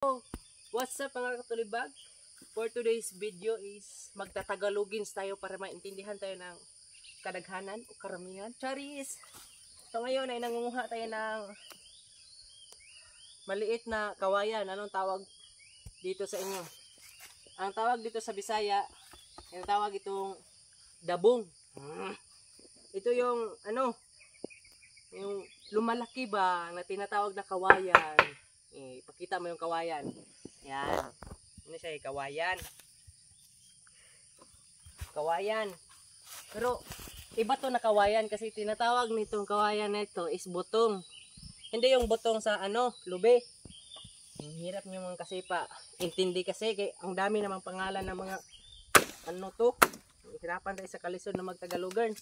So, what's up mga katulibag? For today's video is magtatagalogins tayo para maintindihan tayo ng kadaghanan o karamihan. Charis! So ngayon ay nangunguha tayo ng maliit na kawayan. Anong tawag dito sa inyo? Ang tawag dito sa Bisaya, yung tawag itong dabong. Ito yung yung lumalaki ba na tinatawag na kawayan. Ipakita mo yung kawayan. Yan. Ano siya, kawayan. Kawayan. Pero iba to na kawayan kasi tinatawag nitong kawayan na ito is butong. Hindi yung butong sa lube. Ang hirap nyo mga kasipa. Intindi kasi kay ang dami namang pangalan ng mga to. Hirapan tayo sa kalisod na magtagalogan.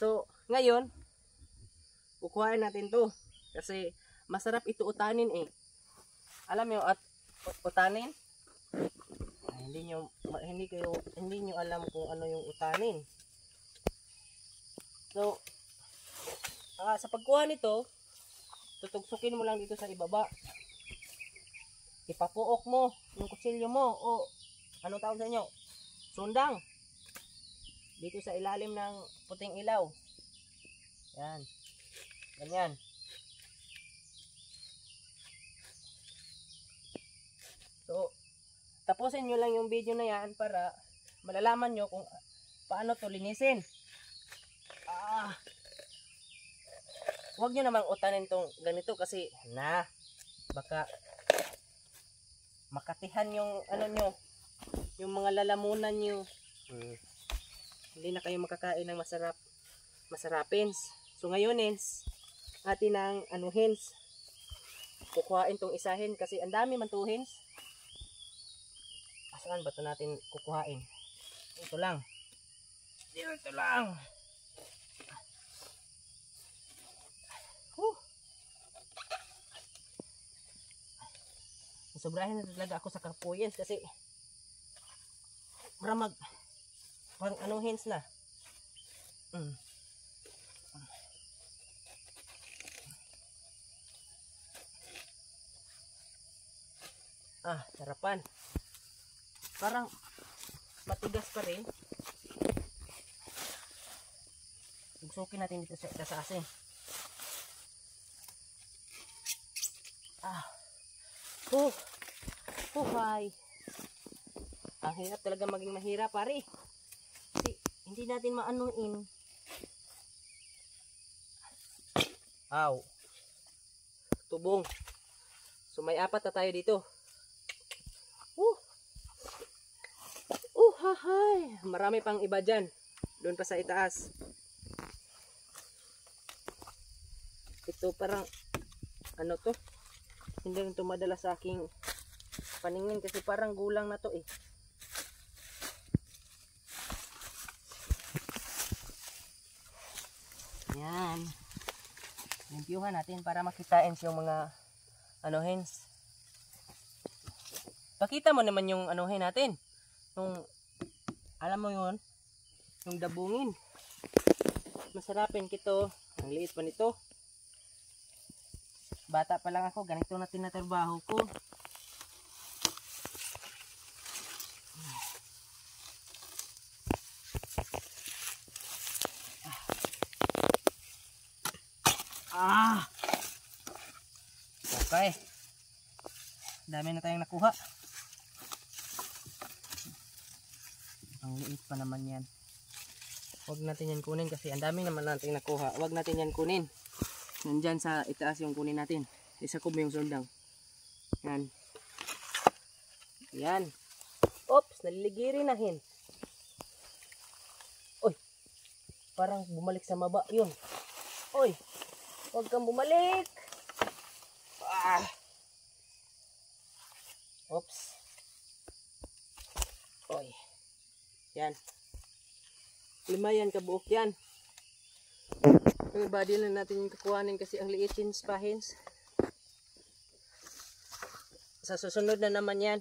So, ngayon kukuhain natin to kasi masarap ito utanin eh. Alam mo at utanin? Hindi nyo alam kung ano yung utanin. So, sa pagkuha nito, tutugsukin mo lang dito sa ibaba. Ipapuok mo yung kutsilyo mo o anong tawag sa inyo? Sundang. Dito sa ilalim ng puting ilaw. Yan. Ganyan. So, tapusin nyo lang yung video na yan para malalaman nyo kung paano to linisin. Huwag nyo namang utanin tong ganito kasi baka makatihan yung yung mga lalamunan nyo. Hindi na kayo makakain ng masarapins. So ngayon atin ang kukuhain tong isahin kasi ang dami man to hens. Saan ba ito natin kukuhain? Ito lang. Dito lang. Sobrahin na talaga ako sa karpuyens kasi pang hens na. Sarapan. Parang matigas pa rin. Tugsukin natin dito sa asin. Buhay. Ang hirap talaga maging mahirap, pare. Kasi hindi natin maanuin. Tubong. So may 4 na tayo dito. Marami pang iba dyan. Doon pa sa itaas. Ito parang to? Hindi rin ito madala sa aking paningin kasi parang gulang na to eh. Yan. Limpyuhan natin para makitain yung mga hens. Pakita mo naman yung hen natin. Yung alam mo yun, yung dabungin. Masarapin kito. Ang liit pa nito. Bata pa lang ako, ganito na tinatrabaho ko. Okay. Dami na tayong nakuha. Ang liit pa naman yan. Huwag natin yan kunin kasi ang dami naman natin nakuha. Huwag natin yan kunin. Nandyan sa itaas yung kunin natin. Isa ko yung sundang. Yan. Yan. Oops, naliligiri na hin. Oy. Parang bumalik sa maba. Yun. Oy. Huwag kang bumalik. Oops. Oy. Yan. 5 yan, kabuok yan. Yung body lang natin yung kukuhanin kasi ang liit hens pa hens. Sa susunod na naman yan.